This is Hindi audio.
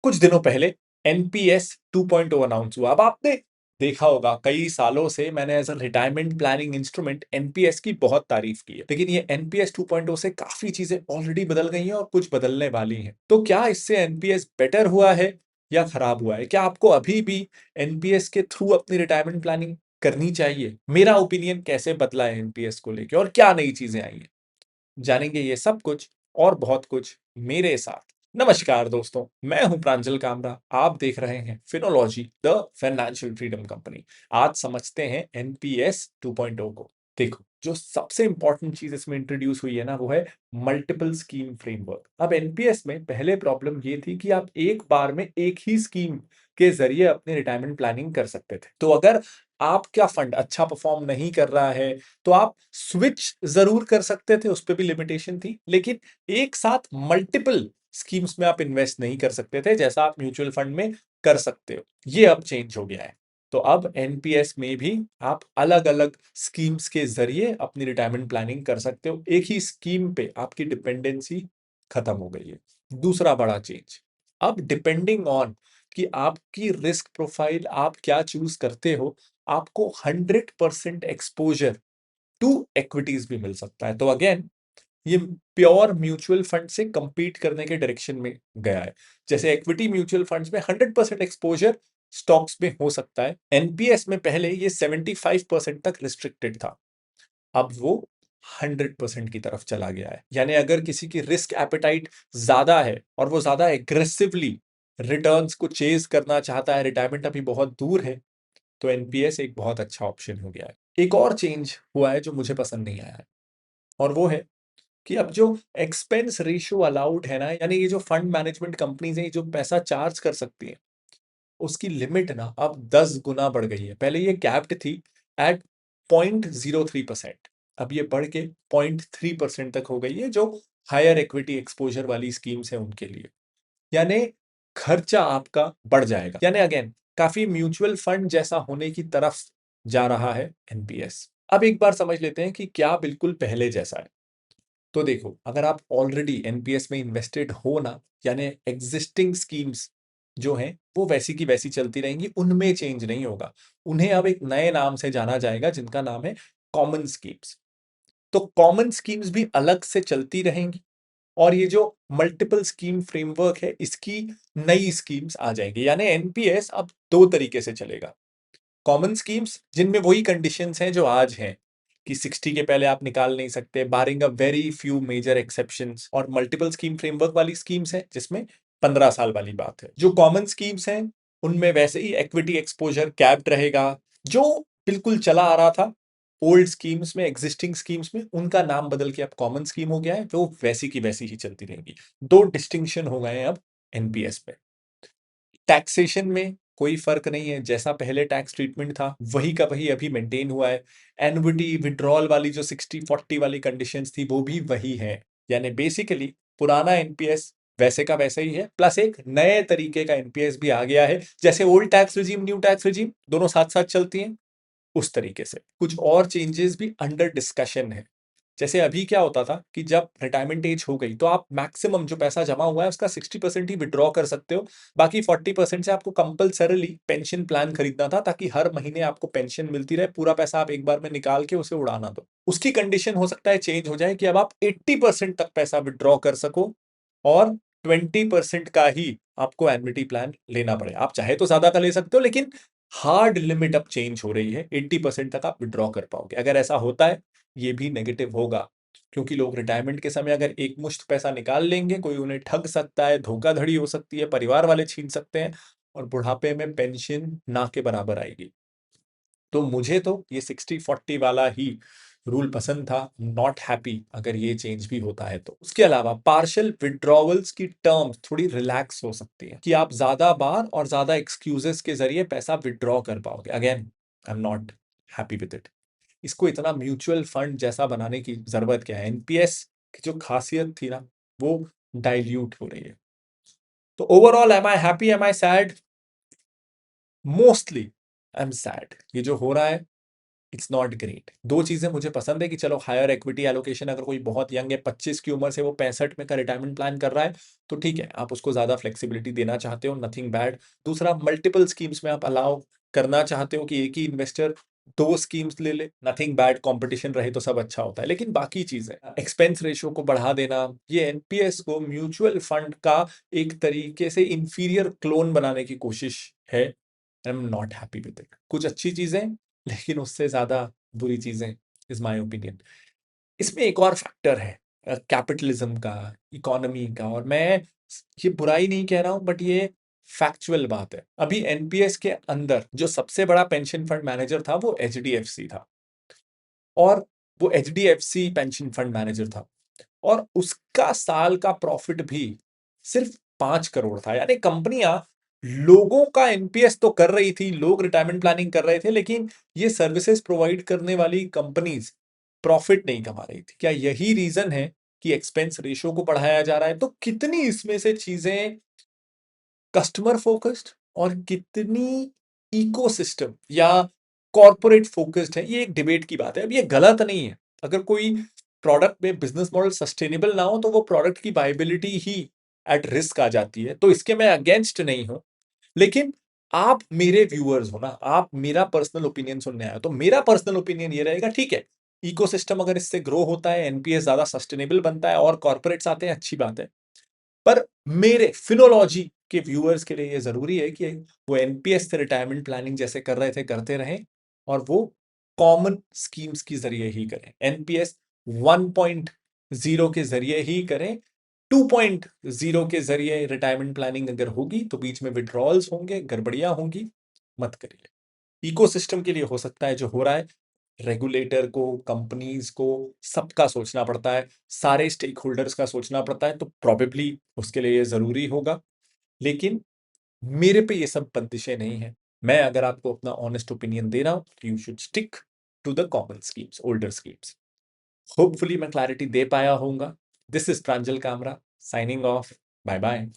कुछ दिनों पहले एनपीएस 2.0 अनाउंस हुआ। अब आपने देखा होगा कई सालों से मैंने as a retirement planning instrument NPS की बहुत तारीफ की है, लेकिन ये एनपीएस 2.0 से काफी चीजें ऑलरेडी बदल गई हैं और कुछ बदलने वाली हैं। तो क्या इससे एनपीएस बेटर हुआ है या खराब हुआ है? क्या आपको अभी भी एनपीएस के थ्रू अपनी रिटायरमेंट प्लानिंग करनी चाहिए? मेरा ओपिनियन कैसे बदला है एनपीएस को लेकर और क्या नई चीजें आई हैं, जानेंगे ये सब कुछ और बहुत कुछ मेरे साथ। नमस्कार दोस्तों, मैं हूं प्रांजल कामरा। आप देख रहे हैं Finology the financial freedom company. आज समझते हैं एनपीएस 2.0 को। देखो, जो सबसे इंपॉर्टेंट चीज इसमें इंट्रोड्यूस हुई है ना, वो है मल्टीपल स्कीम फ्रेमवर्क। अब एनपीएस में पहले प्रॉब्लम ये थी कि आप एक बार में एक ही स्कीम के जरिए अपनी रिटायरमेंट प्लानिंग कर सकते थे। तो अगर आपका फंड अच्छा परफॉर्म नहीं कर रहा है तो आप स्विच जरूर कर सकते थे, उस पर भी लिमिटेशन थी, लेकिन एक साथ मल्टीपल स्कीम्स में आप इन्वेस्ट नहीं कर सकते थे जैसा आप म्यूचुअल फंड में कर सकते हो। ये अब चेंज हो गया है। तो अब एनपीएस में भी आप अलग अलग स्कीम्स के जरिए अपनी रिटायरमेंट प्लानिंग कर सकते हो। एक ही स्कीम पे आपकी डिपेंडेंसी खत्म हो गई है। दूसरा बड़ा चेंज, अब डिपेंडिंग ऑन कि आपकी रिस्क प्रोफाइल आप क्या चूज करते हो, आपको 100% एक्सपोजर टू एक्विटीज भी मिल सकता है। तो अगेन, ये प्योर म्यूचुअल फंड से कंपीट करने के डायरेक्शन में गया है। जैसे इक्विटी म्यूचुअल फंड्स में 100% एक्सपोजर स्टॉक्स में हो सकता है, एनपीएस में पहले ये 75% तक रिस्ट्रिक्टेड था, अब वो 100% की तरफ चला गया है। यानी अगर किसी की रिस्क एपेटाइट ज्यादा है और वो ज्यादा एग्रेसिवली रिटर्न्स को चेज करना चाहता है, रिटायरमेंट अभी बहुत दूर है, तो एनपीएस एक बहुत अच्छा ऑप्शन हो गया है। एक और चेंज हुआ है जो मुझे पसंद नहीं आया है, और वो है कि अब जो एक्सपेंस रेशियो अलाउड है ना, यानी ये जो फंड मैनेजमेंट कंपनीज हैं जो पैसा चार्ज कर सकती हैं, उसकी लिमिट ना अब 10 गुना बढ़ गई है। पहले ये कैप्ड थी एट 0.03%, अब ये बढ़ के 0.3% तक हो गई है, जो हायर इक्विटी एक्सपोजर वाली स्कीम्स है उनके लिए। यानी खर्चा आपका बढ़ जाएगा। यानी अगेन काफी म्यूचुअल फंड जैसा होने की तरफ जा रहा है एनपीएस। अब एक बार समझ लेते हैं कि क्या बिल्कुल पहले जैसा है। तो देखो, अगर आप ऑलरेडी एनपीएस में इन्वेस्टेड हो ना, यानी एग्जिस्टिंग स्कीम्स जो हैं वो वैसी की वैसी चलती रहेंगी, उनमें चेंज नहीं होगा। उन्हें अब एक नए नाम से जाना जाएगा जिनका नाम है कॉमन स्कीम्स। तो कॉमन स्कीम्स भी अलग से चलती रहेंगी, और ये जो मल्टीपल स्कीम फ्रेमवर्क है इसकी नई स्कीम्स आ जाएंगी। यानी एनपीएस अब दो तरीके से चलेगा। कॉमन स्कीम्स जिनमें वही कंडीशंस हैं जो आज हैं, कि 60 के पहले आप निकाल नहीं सकते, barring a very few major exceptions. और मल्टीपल स्कीम फ्रेमवर्क वाली स्कीम्स हैं जिसमें 15 साल वाली बात है। जो कॉमन स्कीम्स हैं उनमें वैसे ही इक्विटी एक्सपोजर कैप्ड रहेगा, जो बिल्कुल चला आ रहा था ओल्ड स्कीम्स में, एग्जिस्टिंग स्कीम्स में, उनका नाम बदल के अब कॉमन स्कीम हो गया है, वो वैसी की वैसी ही चलती रहेंगी। दो डिस्टिंक्शन हो गए हैं अब एनपीएस में। टैक्सेशन में कोई फर्क नहीं है, जैसा पहले टैक्स ट्रीटमेंट था वही का वही अभी मेंटेन हुआ है। एन्युटी विड्रॉल वाली जो 60-40 वाली कंडीशंस थी वो भी वही है। यानी बेसिकली पुराना एनपीएस वैसे का वैसे ही है, प्लस एक नए तरीके का एनपीएस भी आ गया है। जैसे old tax regime, new tax regime दोनों साथ साथ चलती हैं, उस तरीके से कुछ और चेंजेस भी अंडर डिस्कशन है। जैसे अभी क्या होता था कि जब रिटायरमेंट एज हो गई तो आप मैक्सिमम जो पैसा जमा हुआ है उसका 60% ही विड्रॉ कर सकते हो, बाकी 40% से आपको कंपलसरीली पेंशन प्लान खरीदना था, ताकि हर महीने आपको पेंशन मिलती रहे, पूरा पैसा आप एक बार में निकाल के उसे उड़ाना दो। उसकी कंडीशन हो सकता है चेंज हो जाए कि अब आप 80% तक पैसा विड्रॉ कर सको, और 20% का ही आपको एन्युटी प्लान लेना पड़े। आप चाहे तो ज्यादा का ले सकते हो, लेकिन हार्ड लिमिट अब चेंज हो रही है, 80% तक आप विड्रॉ कर पाओगे। अगर ऐसा होता है, ये भी नेगेटिव होगा, क्योंकि लोग रिटायरमेंट के समय अगर एक मुश्त पैसा निकाल लेंगे, कोई उन्हें ठग सकता है, धोखाधड़ी हो सकती है, परिवार वाले छीन सकते हैं, और बुढ़ापे में पेंशन ना के बराबर आएगी। तो मुझे तो ये 60-40 वाला ही रूल पसंद था। नॉट हैप्पी अगर ये चेंज भी होता है तो। उसके अलावा पार्शियल विड्रॉवल्स की टर्म्स थोड़ी रिलैक्स हो सकती है, कि आप ज्यादा बार और ज्यादा एक्सक्यूजेस के जरिए पैसा विड्रॉ कर पाओगे। Again, I am not happy with it. इसको इतना म्यूचुअल फंड जैसा बनाने की जरूरत क्या है? एनपीएस की जो खासियत थी ना, वो डाइल्यूट हो रही है। तो overall, am I happy, am I sad? Mostly I am sad. ये जो हो रहा है इट्स नॉट ग्रेट। दो चीजें मुझे पसंद है कि चलो हायर इक्विटी एलोकेशन, अगर कोई बहुत यंग है 25 की उम्र से वो 65 में का रिटायरमेंट प्लान कर रहा है तो ठीक है, आप उसको ज्यादा फ्लेक्सिबिलिटी देना चाहते हो, नथिंग बैड। दूसरा, मल्टीपल स्कीम्स में आप अलाउ करना चाहते हो कि एक ही इन्वेस्टर दो स्कीम्स ले ले, नथिंग बैड, कंपटीशन रहे तो सब अच्छा होता है। लेकिन बाकी चीजें, एक्सपेंस रेशियो को बढ़ा देना, ये एनपीएस को म्यूचुअल फंड का एक तरीके से इंफीरियर क्लोन बनाने की कोशिश है। I am not happy with it. कुछ अच्छी चीजें, लेकिन उससे ज्यादा बुरी चीजें, इज माय ओपिनियन। इसमें एक और फैक्टर है कैपिटलिज्म का, इकोनॉमी का, और मैं ये बुराई नहीं कह रहा हूं, बट ये फैक्चुअल बात है। अभी एनपीएस के अंदर जो सबसे बड़ा पेंशन फंड मैनेजर था वो एचडीएफसी था, और वो एचडीएफसी पेंशन फंड मैनेजर था, और उसका साल का प्रॉफिट भी सिर्फ 5 करोड़ था। यानी कंपनियां लोगों का एनपीएस तो कर रही थी, लोग रिटायरमेंट प्लानिंग कर रहे थे, लेकिन ये सर्विसेज प्रोवाइड करने वाली कंपनीज प्रॉफिट नहीं कमा रही थी। क्या यही रीजन है कि एक्सपेंस रेशियो को बढ़ाया जा रहा है? तो कितनी इसमें से चीजें कस्टमर फोकस्ड और कितनी इकोसिस्टम या कॉर्पोरेट फोकस्ड है, ये एक डिबेट की बात है। अब ये गलत नहीं है, अगर कोई प्रोडक्ट में बिजनेस मॉडल सस्टेनेबल ना हो तो वो प्रोडक्ट की वायबिलिटी ही एट रिस्क आ जाती है, तो इसके मैं अगेंस्ट नहीं हूं। लेकिन आप मेरे व्यूअर्स हो ना, आप मेरा पर्सनल ओपिनियन सुनने आए हो, तो मेरा पर्सनल ओपिनियन ये रहेगा, ठीक है, इकोसिस्टम अगर इससे ग्रो होता है, एनपीएस ज्यादा सस्टेनेबल बनता है और कॉर्पोरेट्स आते हैं, अच्छी बात है। पर मेरे फिनोलॉजी के व्यूअर्स के लिए ये जरूरी है कि वो एनपीएस से रिटायरमेंट प्लानिंग जैसे कर रहे थे करते रहें, और वो कॉमन स्कीम्स के जरिए ही करें। एनपीएस 1.0 के जरिए ही करें। 2.0 के जरिए रिटायरमेंट प्लानिंग अगर होगी तो बीच में विड्रॉल्स होंगे, गड़बड़ियां होंगी, मत करिए। इकोसिस्टम के लिए हो सकता है जो हो रहा है, रेगुलेटर को, कंपनीज को, सबका सोचना पड़ता है, सारे स्टेक होल्डर्स का सोचना पड़ता है, तो प्रॉबेबली उसके लिए ये जरूरी होगा। लेकिन मेरे पे ये सब बंदिशें नहीं है। मैं अगर आपको अपना ऑनेस्ट ओपिनियन दे रहा हूं, you should stick to the common schemes, older schemes. Hopefully मैं क्लैरिटी दे पाया होऊंगा। This is Pranjal Kamra signing off. Bye bye.